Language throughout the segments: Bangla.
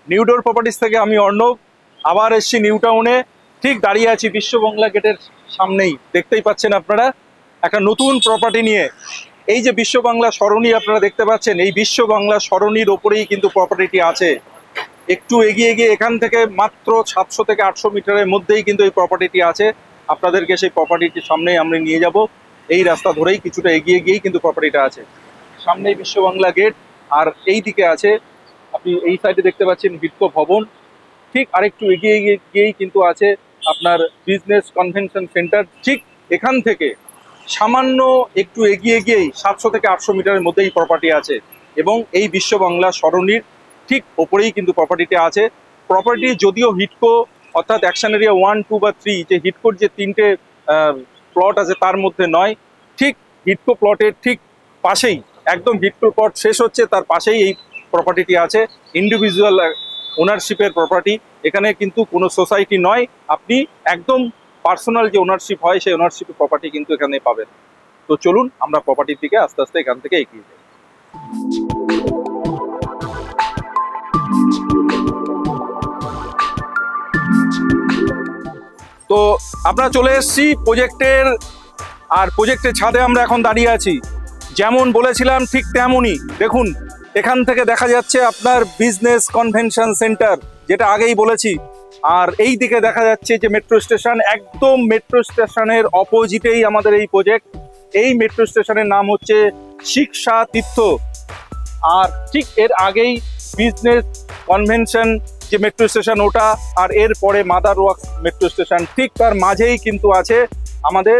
নিউ ডোর প্রপার্টিজ থেকে আমি অর্ণব আবার এসেছি নিউ টাউনে। ঠিক দাঁড়িয়ে আছি বিশ্ব বাংলা গেটের সামনেই, দেখতেই পাচ্ছেন আপনারা একটা নতুন প্রপার্টি নিয়ে। এই যে বিশ্ব বাংলা সরণি আপনারা দেখতে পাচ্ছেন, এই বিশ্ব বাংলা সরণির ওপরেই কিন্তু প্রপার্টিটি আছে। একটু এগিয়ে গিয়ে এখান থেকে মাত্র 700 থেকে 800 মিটারের মধ্যেই কিন্তু এই প্রপার্টিটি আছে। আপনাদেরকে সেই প্রপার্টিটির সামনেই আমরা নিয়ে যাব। এই রাস্তা ধরেই কিছুটা এগিয়ে গিয়েই কিন্তু প্রপার্টিটা আছে। সামনেই বিশ্ব বাংলা গেট, আর এই দিকে আছে আপনি এই সাইডে দেখতে পাচ্ছেন হিডকো ভবন। ঠিক আরেকটু এগিয়ে গিয়েই কিন্তু আছে আপনার বিজনেস কনভেনশন সেন্টার। ঠিক এখান থেকে সামান্য একটু এগিয়ে গিয়েই 700 থেকে 800 মিটারের মধ্যে এই প্রপার্টি আছে, এবং এই বিশ্ব বাংলা সরণির ঠিক ওপরেই কিন্তু প্রপার্টিটি আছে। প্রপার্টি যদিও হিডকো অর্থাৎ অ্যাকশন এরিয়া 1, 2 বা 3 যে হিডকোর যে 3টে প্লট আছে তার মধ্যে নয়, ঠিক হিডকো প্লটের ঠিক পাশেই, একদম হিডকো প্লট শেষ হচ্ছে তার পাশেই এই প্রপার্টিটি আছে। ইন্ডিভিজুয়াল ওনারশিপের প্রপার্টি, এখানে কিন্তু কোনো সোসাইটি নয়, আপনি একদম পার্সোনাল যে ওনারশিপ হয় সেই ওনারশিপের প্রপার্টি কিন্তু এখানে পাবেন। তো চলুন আমরা প্রপার্টির দিকে আস্তে আস্তে এখান থেকে এগিয়ে যাই। তো আমরা চলে এসেছি প্রজেক্টের, আর প্রজেক্টের ছাদে আমরা এখন দাঁড়িয়ে আছি। যেমন বলেছিলাম ঠিক তেমনই দেখুন, এখান থেকে দেখা যাচ্ছে আপনার বিজনেস কনভেনশন সেন্টার, যেটা আগেই বলেছি। আর এই দিকে দেখা যাচ্ছে যে মেট্রো স্টেশন, একদম মেট্রো স্টেশনের অপোজিটেই আমাদের এই প্রজেক্ট। এই মেট্রো স্টেশনের নাম হচ্ছে শিক্ষা তীর্থ, আর ঠিক এর আগেই বিজনেস কনভেনশন যে মেট্রো স্টেশন ওটা, আর এর পরে মাদার ওয়ার্কস মেট্রো স্টেশন, ঠিক তার মাঝেই কিন্তু আছে আমাদের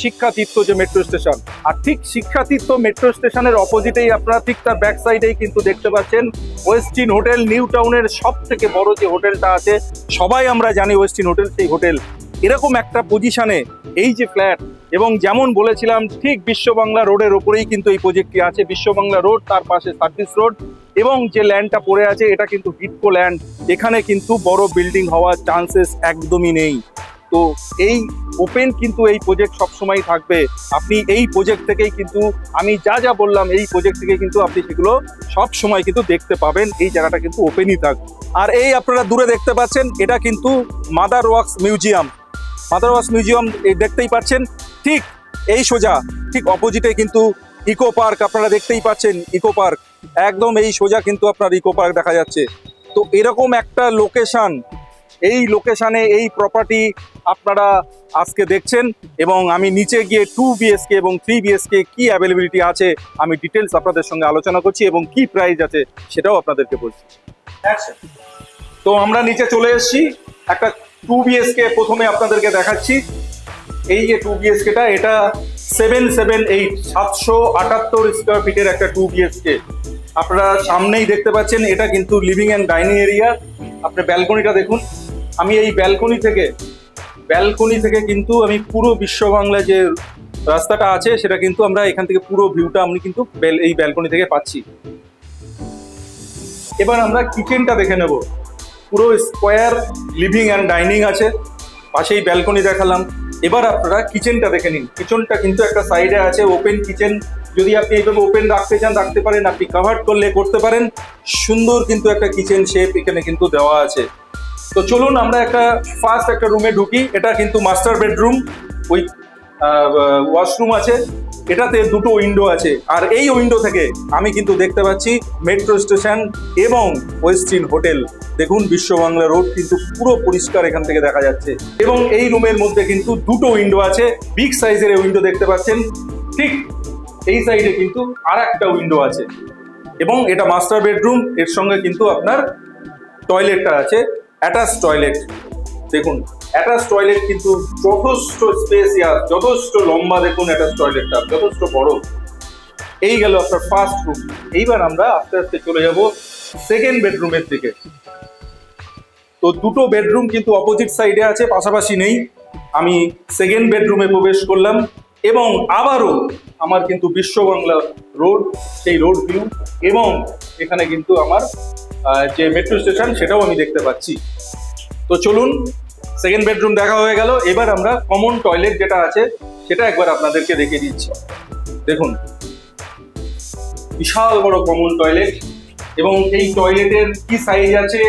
শিক্ষা তীর্থ যে মেট্রো স্টেশন। আর ঠিক শিক্ষা তীর্থ মেট্রো স্টেশনের অপোজিটেই আপনারা ঠিক তার ব্যাক সাইডেই কিন্তু দেখতে পাচ্ছেন ওয়েস্টিন হোটেল। নিউ টাউনের সব থেকে বড় যে হোটেলটা আছে, সবাই আমরা জানি ওয়েস্টিন হোটেল, সেই হোটেল। এরকম একটা পজিশনে এই যে ফ্ল্যাট, এবং যেমন বলেছিলাম ঠিক বিশ্ব বাংলা রোডের ওপরেই কিন্তু এই প্রজেক্টটি আছে। বিশ্ব বাংলা রোড, তার পাশে সার্ভিস রোড, এবং যে ল্যান্ডটা পড়ে আছে এটা কিন্তু হিডকো ল্যান্ড। এখানে কিন্তু বড় বিল্ডিং হওয়ার চান্সেস একদমই নেই। তো এই ওপেন কিন্তু এই প্রজেক্ট সবসময় থাকবে। আপনি এই প্রজেক্ট থেকেই কিন্তু আমি যা যা বললাম, এই প্রজেক্ট থেকে কিন্তু আপনি সেগুলো সব সময় কিন্তু দেখতে পাবেন। এই জায়গাটা কিন্তু ওপেনই থাকবে। আর এই আপনারা দূরে দেখতে পাচ্ছেন, এটা কিন্তু mother works museum. Mother works museum দেখতেই পাচ্ছেন, ঠিক এই সোজা ঠিক অপোজিটে কিন্তু ইকো পার্ক আপনারা দেখতেই পাচ্ছেন। ইকো পার্ক একদম এই সোজা কিন্তু আপনার ইকো পার্ক দেখা যাচ্ছে। তো এরকম একটা লোকেশন, এই লোকেশনে এই প্রপার্টি আপনারা আজকে দেখছেন, এবং আমি নিচে গিয়ে 2 BHK এবং 3 BHK কি অ্যাভেলেবিলিটি আছে আমি ডিটেলস আপনাদের সঙ্গে আলোচনা করছি, এবং কি প্রাইস আছে সেটাও আপনাদেরকে বলছি। তো আমরা নিচে চলে এসেছি। একটা 2 BHK প্রথমে আপনাদেরকে দেখাচ্ছি। এই যে 2 BHKটা, এটা 778 778 স্কোয়ার ফিটের একটা 2 BHK। আপনারা সামনেই দেখতে পাচ্ছেন, এটা কিন্তু লিভিং অ্যান্ড ডাইনিং এরিয়া। আপনি ব্যালকনিটা দেখুন। আমি এই ব্যালকনি থেকে কিন্তু আমি পুরো বিশ্ব বাংলা যে রাস্তাটা আছে সেটা কিন্তু আমরা এখান থেকে পুরো ভিউটা আমি কিন্তু এই ব্যালকনি থেকে পাচ্ছি। এবার আমরা কিচেনটা দেখে নেব। পুরো স্কোয়ার লিভিং অ্যান্ড ডাইনিং আছে, পাশেই ব্যালকনি দেখালাম। এবার আপনারা কিচেনটা দেখে নিন। কিচেনটা কিন্তু একটা সাইডে আছে ওপেন কিচেন। যদি আপনি এইভাবে ওপেন রাখতে চান রাখতে পারেন, আপনি কাভার্ড করলে করতে পারেন। সুন্দর কিন্তু একটা কিচেন শেপ এখানে কিন্তু দেওয়া আছে। তো চলুন আমরা ফার্স্ট একটা রুমে ঢুকি। এটা কিন্তু মাস্টার বেডরুম, ওই ওয়াশরুম আছে। এটাতে 2টো উইন্ডো আছে, আর এই উইন্ডো থেকে আমি কিন্তু দেখতে পাচ্ছি মেট্রো স্টেশন এবং ওয়েস্টিন হোটেল। দেখুন বিশ্ব বাংলা রোড কিন্তু পুরো পরিষ্কার এখান থেকে দেখা যাচ্ছে। এবং এই রুমের মধ্যে কিন্তু 2টো উইন্ডো আছে, বিগ সাইজের উইন্ডো দেখতে পাচ্ছেন। ঠিক এই সাইডে কিন্তু আর একটা উইন্ডো আছে, এবং এটা মাস্টার বেডরুম। এর সঙ্গে কিন্তু আপনার টয়লেটটা আছে, অ্যাটাচ টয়লেট। দেখুন অ্যাটাচ টয়লেট কিন্তু যথেষ্ট স্পেসিয়াস, যথেষ্ট লম্বা। দেখুন অ্যাটাচ টয়লেটটা যথেষ্ট বড়। এই গেল আপনার ফার্স্ট রুম। এইবার আমরা আস্তে আস্তে চলে যাব সেকেন্ড বেডরুমের দিকে। তো 2টো বেডরুম কিন্তু অপোজিট সাইডে আছে, পাশাপাশি নেই। আমি সেকেন্ড বেডরুমে প্রবেশ করলাম, এবং আবারও আমার কিন্তু বিশ্ব বাংলা রোড, সেই রোড ভিউ, এবং এখানে কিন্তু আমার যে মেট্রো স্টেশন সেটাও আমি দেখতে পাচ্ছি। তো চলুন, সেকেন্ড বেডরুম দেখা হয়ে গেল। এবার আমরা কমন টয়লেট যেটা আছে সেটা একবার আপনাদেরকে দেখিয়ে দিচ্ছি। দেখুন বিশাল বড় কমন টয়লেট। এবং এই টয়লেটের কি সাইজ আছে,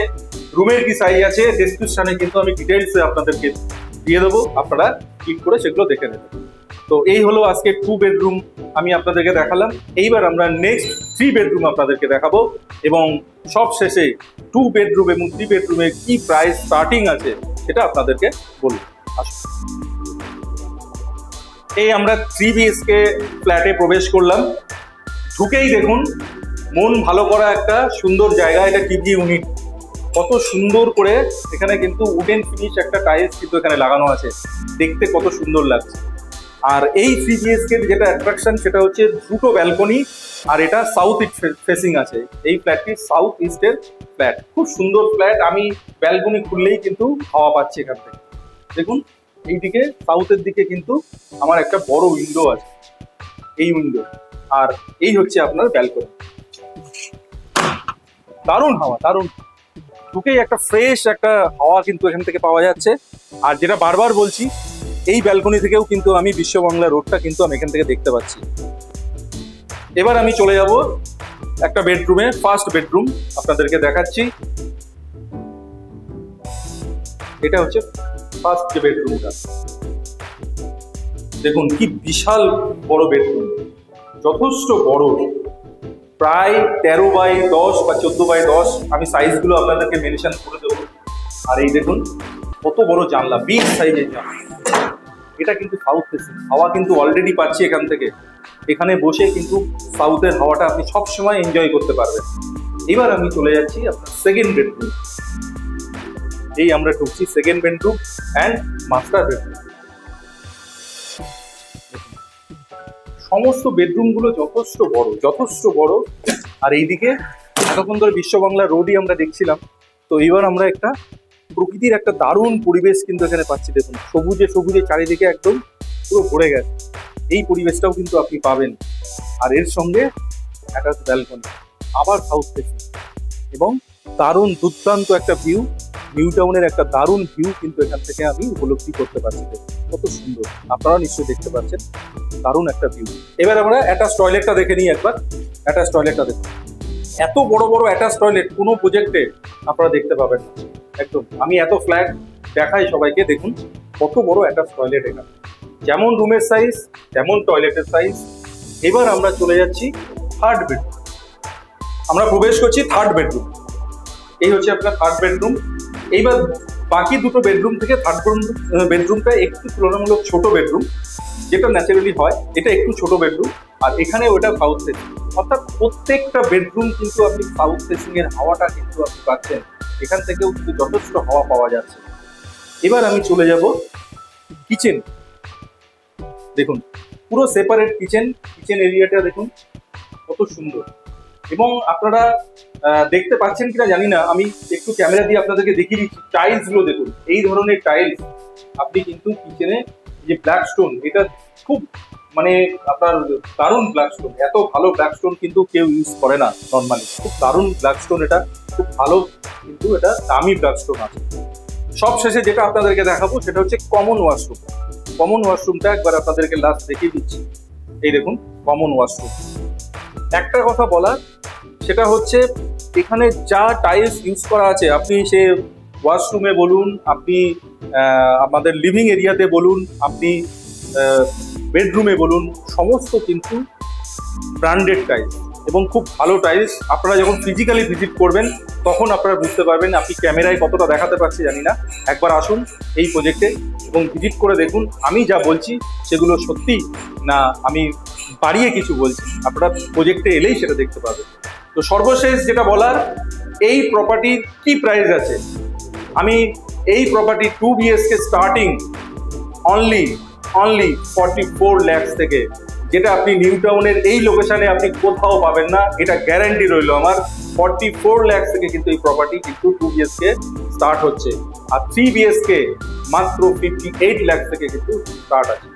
রুমের কি সাইজ আছে, ডেসক্রিপশনে কিন্তু আমি ডিটেলসে আপনাদেরকে দিয়ে দেবো, আপনারা ক্লিক করে সেগুলো দেখে নেবেন। তো এই হলো আজকে 2 বেডরুম আমি আপনাদেরকে দেখালাম। এইবার আমরা নেক্সট 3 বেডরুম আপনাদেরকে দেখাবো এবং সব শেষে 2 বেডরুম এবং 3 বেডরুমের কি প্রাইস স্টার্টিং আছে সেটা আপনাদেরকে বলবো। আসুন, এই আমরা 3 BHK ফ্ল্যাটে প্রবেশ করলাম। ঢুকেই দেখুন মন ভালো করা একটা সুন্দর জায়গা। এটা টিভি ইউনিট, কত সুন্দর করে এখানে কিন্তু উডেন ফিনিশ একটা টাইলস কিন্তু এখানে লাগানো আছে, দেখতে কত সুন্দর লাগছে। আর এই 3 BHK যেটা অ্যাট্রাকশন সেটা হচ্ছে দুটো ব্যালকনি, আর এটা সাউথ ইস্ট ফেসিং আছে। এই ফ্ল্যাটটি সাউথ ইস্টের ফ্ল্যাট, খুব সুন্দর ফ্ল্যাট। আমি ব্যালকনি খুললেই কিন্তু হাওয়া পাচ্ছি এখান থেকে। দেখুন এইদিকে সাউথের দিকে কিন্তু আমার একটা বড় উইন্ডো আছে, এই উইন্ডো, আর এই হচ্ছে আপনার ব্যালকনি। দারুণ হাওয়া, দারুণ, ঢুকেই একটা ফ্রেশ একটা হাওয়া কিন্তু এখান থেকে পাওয়া যাচ্ছে। আর যেটা বারবার বলছি, এই ব্যালকনি থেকেও কিন্তু আমি বিশ্ববাংলা রোডটা কিন্তু আমি এখান থেকে দেখতে পাচ্ছি। এবার আমি চলে যাব একটা বেডরুমে, ফার্স্ট বেডরুম আপনাদেরকে দেখাচ্ছি। এটা হচ্ছে ফার্স্ট যে বেডরুমটা, দেখুন কি বিশাল বড় বেডরুম, যথেষ্ট বড়, প্রায় 13x10 বা 14x10। আমি সাইজগুলো আপনাদেরকে মেনশন করে দেবো। আর এই দেখুন কত বড় জানলা, বিগ সাইজের জানলা। এটা কিন্তু সাউথ ফেসিং, হাওয়া কিন্তু অলরেডি পাচ্ছি এখান থেকে। এখানে বসে কিন্তু সাউথের হাওয়াটা আপনি সবসময় এনজয় করতে পারবেন। এবার আমি চলে যাচ্ছি আপনার সেকেন্ড বেডরুম। এই আমরা ঢুকছি second bedroom and master bedroom. সমস্ত বেডরুমগুলো যথেষ্ট বড়, যথেষ্ট বড়। আর এইদিকে এতক্ষণ ধরে বিশ্ববাংলা রোডই আমরা দেখছিলাম, তো এবার আমরা একটা প্রকৃতির একটা দারুণ পরিবেশ কিন্তু এখানে পাচ্ছি। দেখুন সবুজে সবুজে চারিদিকে একদম পুরো ভরে গেছে, এই পরিবেশটাও কিন্তু আপনি পাবেন। আর এর সঙ্গে একটা ব্যালকনি, আবার সাউথ ফেসিং, এবং দারুণ দুর্দান্ত একটা ভিউ, নিউ টাউনের একটা দারুণ ভিউ কিন্তু এখান থেকে আমি উপলব্ধি করতে পারছি। কত সুন্দর, আপনারা নিশ্চয়ই দেখতে পাচ্ছেন, দারুণ একটা ভিউ। এবার আমরা অ্যাটাচ টয়লেটটা দেখে নিই একবার। অ্যাটাচ টয়লেটটা দেখুন, এত বড় বড় অ্যাটাচ টয়লেট কোনো প্রজেক্টে আপনারা দেখতে পাবেন না। একদম আমি এত ফ্ল্যাট দেখাই সবাইকে, দেখুন কত বড় অ্যাটাচ টয়লেট এখানে, যেমন রুমের সাইজ তেমন টয়লেটের সাইজ। এবার আমরা চলে যাচ্ছি থার্ড বেডরুম। আমরা প্রবেশ করছি থার্ড বেডরুম। এই হচ্ছে আপনার থার্ড বেডরুম। এইবার বাকি দুটো বেডরুম থেকে থার্ড বেডরুমটা একটু তুলনামূলক ছোট বেডরুম, যেটা ন্যাচারালি হয়। এটা একটু ছোট বেডরুম, আর এখানে ওটা সাউথ ফেসিং, অর্থাৎ প্রত্যেকটা বেডরুম কিন্তু আপনি সাউথ ফেসিং এর হাওয়াটা কিন্তু আপনি পাচ্ছেন। এখান থেকেও কিন্তু যথেষ্ট হাওয়া পাওয়া যাচ্ছে। এবার আমি চলে যাব কিচেন। দেখুন পুরো সেপারেট কিচেন, কিচেন এরিয়াটা দেখুন কত সুন্দর। এবং আপনারা দেখতে পাচ্ছেন কিনা জানি না, আমি একটু ক্যামেরা দিয়ে আপনাদেরকে দেখিয়ে দিচ্ছি। টাইলস গুলো দেখুন, এই ধরনের টাইলস আপনি কিন্তু কিচেনে, যে ব্ল্যাক স্টোন, এটা খুব মানে আপনার দারুণ ব্ল্যাক স্টোন। এত ভালো ব্ল্যাক স্টোন কিন্তু কেউ ইউজ করে না নর্মালি, খুব দারুণ ব্ল্যাক স্টোন, এটা খুব ভালো, কিন্তু এটা দামি ব্ল্যাক স্টোন আছে। সব শেষে যেটা আপনাদেরকে দেখাবো সেটা হচ্ছে কমন ওয়াশরুম। কমন ওয়াশরুমটা একবার আপনাদেরকে লাস্ট দেখিয়ে দিচ্ছি। এই দেখুন কমন ওয়াশরুম। একটা কথা বলার, সেটা হচ্ছে এখানে যা টাইলস ইউজ করা আছে, আপনি সে ওয়াশরুমে বলুন, আপনি আমাদের লিভিং এরিয়াতে বলুন, আপনি বেডরুমে বলুন, সমস্ত কিন্তু ব্র্যান্ডেড টাইলস এবং খুব ভালো টাইলস। আপনারা যখন ফিজিক্যালি ভিজিট করবেন তখন আপনারা বুঝতে পারবেন। আপনি ক্যামেরায় কতটা দেখাতে পারছি জানি না, একবার আসুন এই প্রজেক্টে এবং ভিজিট করে দেখুন আমি যা বলছি সেগুলো সত্যি না আমি বাড়িয়ে কিছু বলছি। আপনারা প্রজেক্টে এলেই সেটা দেখতে পাবেন। তো সর্বশেষ যেটা বলার, এই প্রপার্টির কি প্রাইস আছে। আমি এই property 2 BHK starting only 44 lakhs থেকে, যেটা আপনি নিউ টাউনের এই লোকেশনে আপনি কোথাও পাবেন না, এটা গ্যারান্টি রইল আমার। 44 lakhs থেকে কিন্তু এই প্রপার্টি কিন্তু 2 BHK স্টার্ট হচ্ছে, আর 3 BHK মাত্র 58 lakhs থেকে কিন্তু স্টার্ট আছে।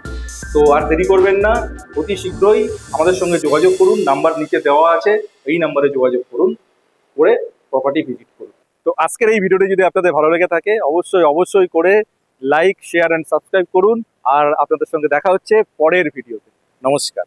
তো আর দেরি করবেন না, অতি শীঘ্রই আমাদের সঙ্গে যোগাযোগ করুন। নাম্বার নিচে দেওয়া আছে, এই নাম্বারে যোগাযোগ করুন, করে প্রপার্টি ভিজিট করুন। তো আজকের এই ভিডিওটি যদি আপনাদের ভালো লেগে থাকে অবশ্যই করে লাইক, শেয়ার অ্যান্ড সাবস্ক্রাইব করুন। আর আপনাদের সঙ্গে দেখা হচ্ছে পরের ভিডিওতে। নমস্কার।